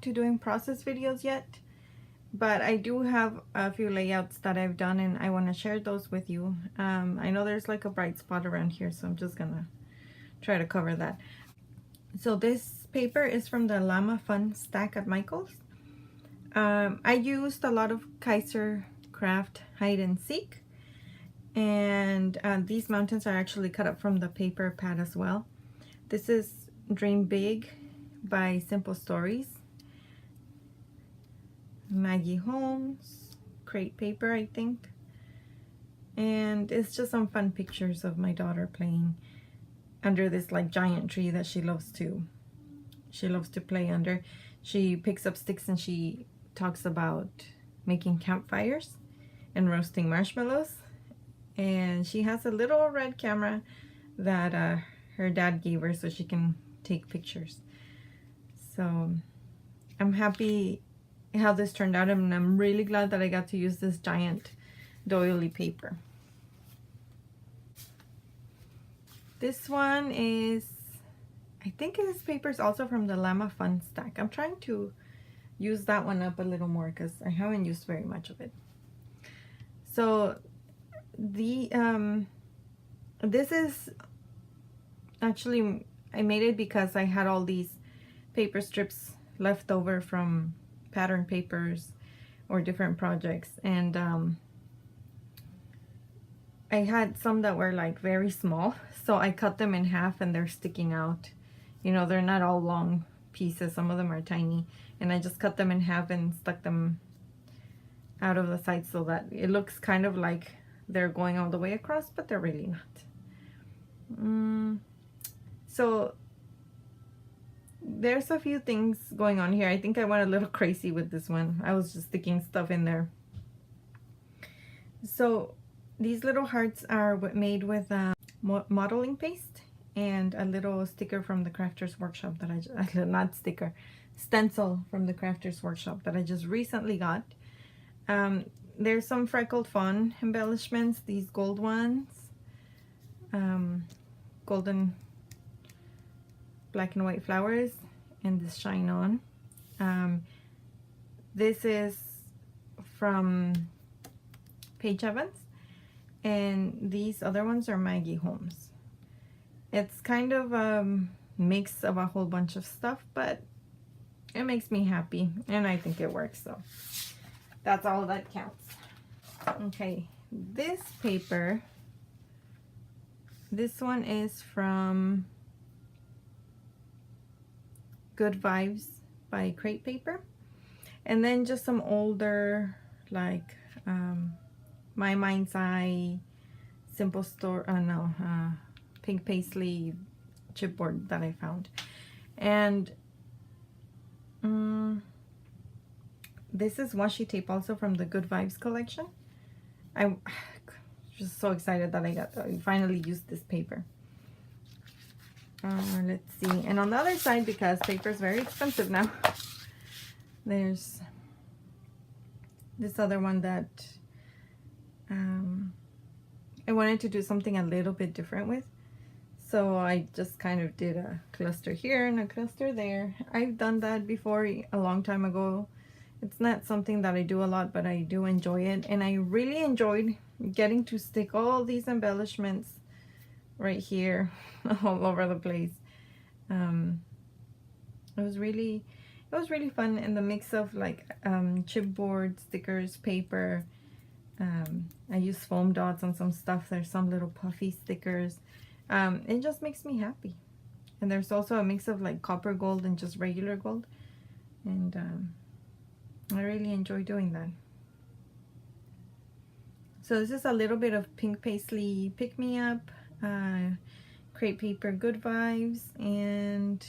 to doing process videos yet, but I do have a few layouts that I've done and I want to share those with you. I know there's like a bright spot around here, so I'm just gonna try to cover that. So this paper is from the Llama Fun stack at Michael's. I used a lot of Kaiser craft hide and seek, and these mountains are actually cut up from the paper pad as well. This is Dream Big by Simple Stories. Maggie Holmes, crate paper, I think. And it's just some fun pictures of my daughter playing under this like giant tree that she loves to play under. She picks up sticks and she talks about making campfires and roasting marshmallows. And she has a little red camera that her dad gave her so she can take pictures. So I'm happy how this turned out, and I'm really glad that I got to use this giant doily paper. This one is, I think this paper is also from the Llama Fun stack. I'm trying to use that one up a little more because I haven't used very much of it. So the this is actually, I made it because I had all these paper strips left over from pattern papers or different projects, and I had some that were like very small, so I cut them in half and they're sticking out. You know, they're not all long pieces, some of them are tiny, and I just cut them in half and stuck them out of the side so that it looks kind of like they're going all the way across, but they're really not. So there's a few things going on here. I think I went a little crazy with this one. I was just sticking stuff in there. So these little hearts are made with modeling paste and a little sticker from the Crafters Workshop that not sticker, stencil from the Crafters Workshop that I just recently got. There's some freckled fawn embellishments, these gold ones, golden black and white flowers, and this shine on. This is from Paige Evans, and these other ones are Maggie Holmes. It's kind of a mix of a whole bunch of stuff, but it makes me happy and I think it works, so that's all that counts. Okay, this paper, this one is from Good Vibes by Crate Paper, and then just some older like My Mind's Eye, Simple Store, Pink Paisley chipboard that I found. And this is washi tape also from the Good Vibes collection. I'm just so excited that I finally used this paper. Let's see, and on the other side, because paper is very expensive now, there's this other one that I wanted to do something a little bit different with, so I just kind of did a cluster here and a cluster there. I've done that before a long time ago. It's not something that I do a lot, but I do enjoy it, and I really enjoyed getting to stick all these embellishments right here all over the place. It was really fun, and the mix of like chipboard, stickers, paper. I use foam dots on some stuff. There's some little puffy stickers. It just makes me happy. And there's also a mix of like copper gold and just regular gold, and I really enjoy doing that. So this is a little bit of Pink Paisley Pick Me Up, Crate Paper Good Vibes, and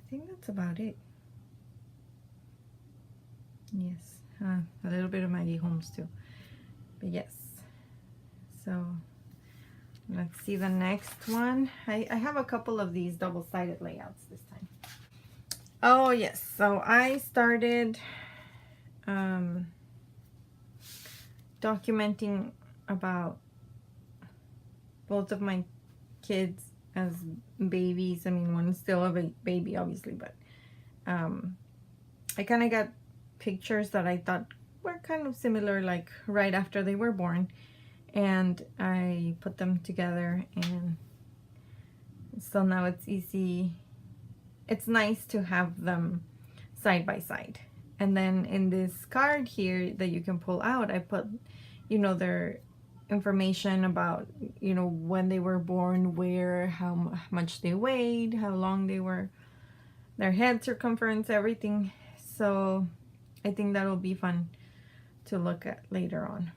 I think that's about it. Yes, a little bit of Maggie Holmes too. But yes, so let's see the next one. I have a couple of these double-sided layouts this time. Oh yes, so I started documenting about both of my kids as babies. I mean, one's still a baby obviously, but I kind of got pictures that I thought were kind of similar, like right after they were born, and I put them together, and so now it's easy. It's nice to have them side by side. And then in this card here that you can pull out, I put, you know, their information about, you know, when they were born, where, how much they weighed, how long they were, their head circumference, everything. So I think that'll be fun to look at later on.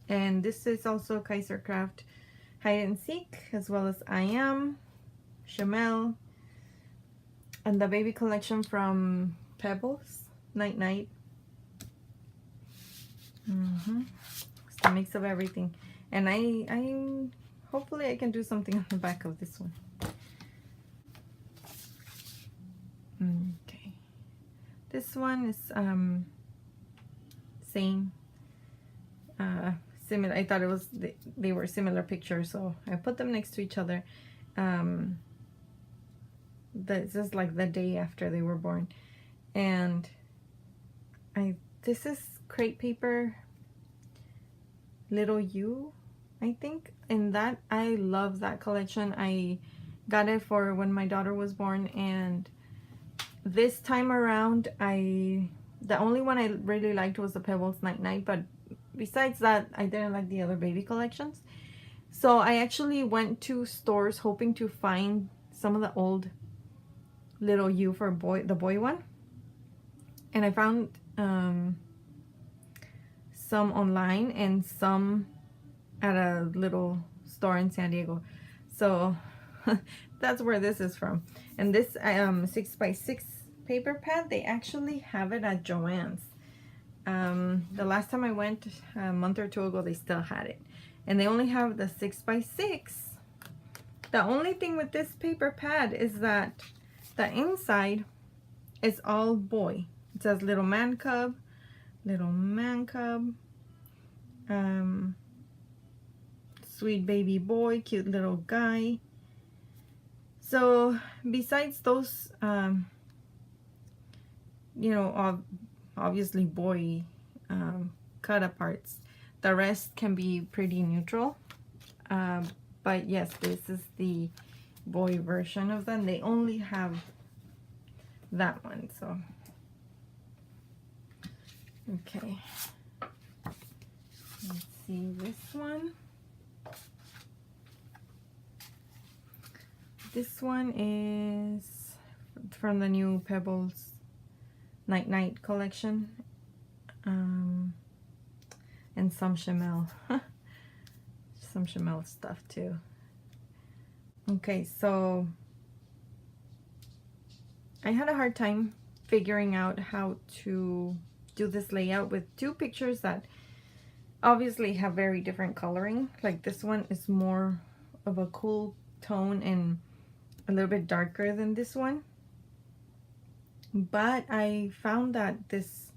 And this is also Kaiser Craft Hide and Seek, as well as I Am, Chamel, and the baby collection from Pebbles, Night Night. It's a mix of everything. And I hopefully I can do something on the back of this one. Okay. This one is same. Similar. I thought it was they were similar pictures, so I put them next to each other. This is like the day after they were born, and this is crepe paper, Little You, I think, and that I love that collection. I got it for when my daughter was born, and this time around the only one I really liked was the Pebbles Night Night, but besides that I didn't like the other baby collections. So I actually went to stores hoping to find some of the old Little You for the boy one, and I found some online and some at a little store in San Diego. So that's where this is from. And this 6x6 paper pad, they actually have it at Joann's. The last time I went a month or two ago, they still had it, and they only have the 6x6. The only thing with this paper pad is that the inside is all boy. It says little man cub, sweet baby boy, cute little guy. So besides those, you know, obviously boy cut aparts, the rest can be pretty neutral. But yes, this is the boy version of them. They only have that one, so okay. Let's see this one. This one is from the new Pebbles Night Night collection, and some Chamel. Some Chamel stuff too. Okay, so I had a hard time figuring out how to do this layout with two pictures that obviously have very different coloring. Like this one is more of a cool tone and a little bit darker than this one. But I found that this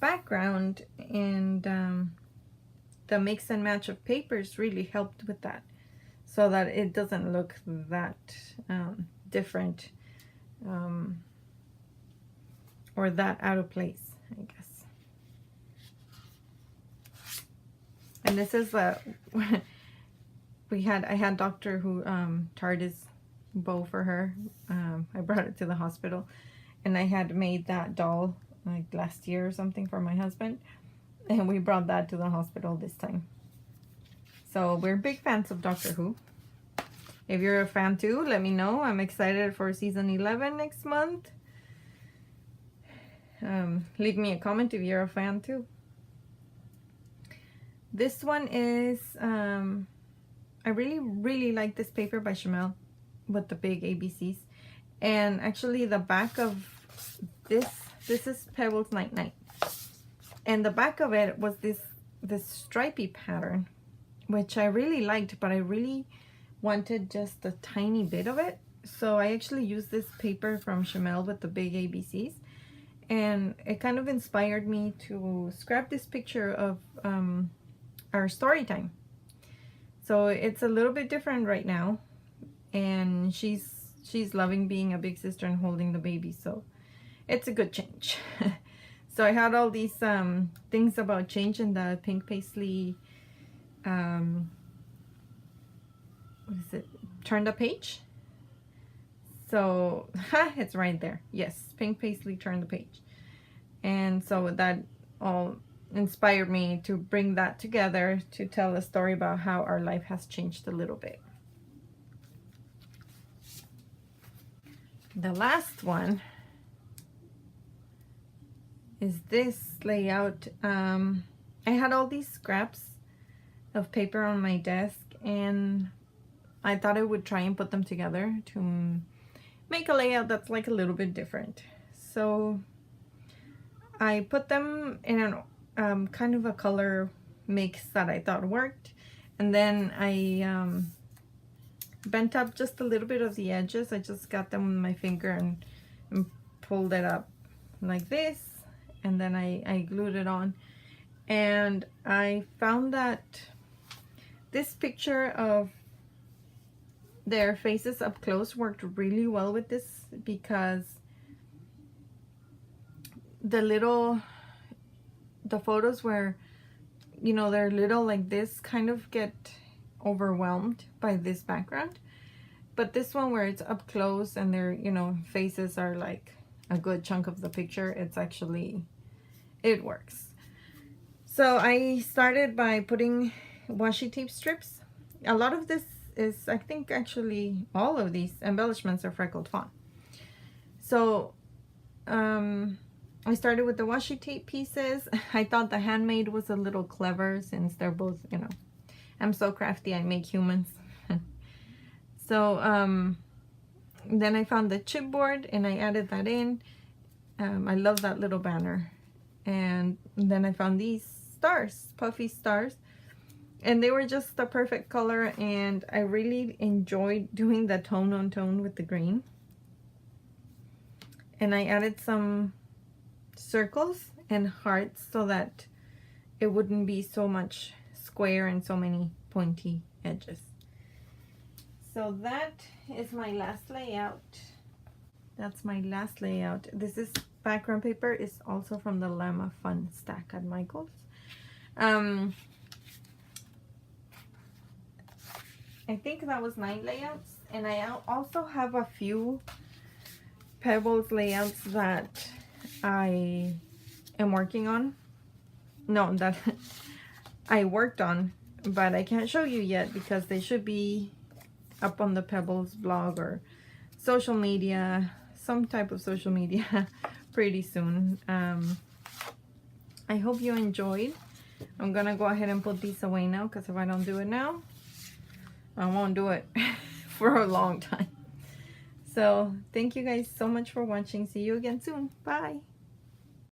background and the mix and match of papers really helped with that, so that it doesn't look that different or that out of place, I guess. And this is I had Doctor Who TARDIS bow for her. I brought it to the hospital, and I had made that doll like last year or something for my husband, and we brought that to the hospital this time. So we're big fans of Doctor Who. If you're a fan too, let me know. I'm excited for season 11 next month. Leave me a comment if you're a fan too. This one is, I really like this paper by Chamel with the big ABCs. And actually the back of this is Pebbles Night Night. And the back of it was this stripy pattern, which I really liked, but I really wanted just a tiny bit of it. So I actually used this paper from Chamel with the big ABCs, and it kind of inspired me to scrap this picture of our story time. So it's a little bit different right now, and she's loving being a big sister and holding the baby. So it's a good change. So I had all these things about change in the pink paisley, what is it, turn the page. So it's right there. Yes, pink paisley, turn the page. And so that all inspired me to bring that together to tell a story about how our life has changed a little bit. The last one is this layout. I had all these scraps of paper on my desk, and I thought I would try and put them together to make a layout that's like a little bit different. So I put them in an kind of a color mix that I thought worked, and then I bent up just a little bit of the edges. I just got them with my finger and pulled it up like this, and then I glued it on. And I found that this picture of their faces up close worked really well with this, because the photos where, you know, they're little like this kind of get overwhelmed by this background, but this one where it's up close and their, you know, faces are like a good chunk of the picture, it's actually, it works. So I started by putting washi tape strips. A lot of this is, I think actually all of these embellishments are freckled fawn. So I started with the washi tape pieces. I thought the handmade was a little clever, since they're both, you know, I'm so crafty, I make humans. So then I found the chipboard and I added that in. I love that little banner. And then I found these stars, puffy stars, and they were just the perfect color, and I really enjoyed doing the tone on tone with the green. And I added some circles and hearts so that it wouldn't be so much square and so many pointy edges. So that is my last layout. That's my last layout. This is background paper, is also from the Llama Fun stack at Michael's. I think that was 9 layouts, and I also have a few Pebbles layouts that I am working on. No, that I worked on, but I can't show you yet because they should be up on the Pebbles blog or social media, some type of social media pretty soon. I hope you enjoyed. I'm gonna go ahead and put these away now, because if I don't do it now, I won't do it for a long time. So thank you guys so much for watching. See you again soon. Bye.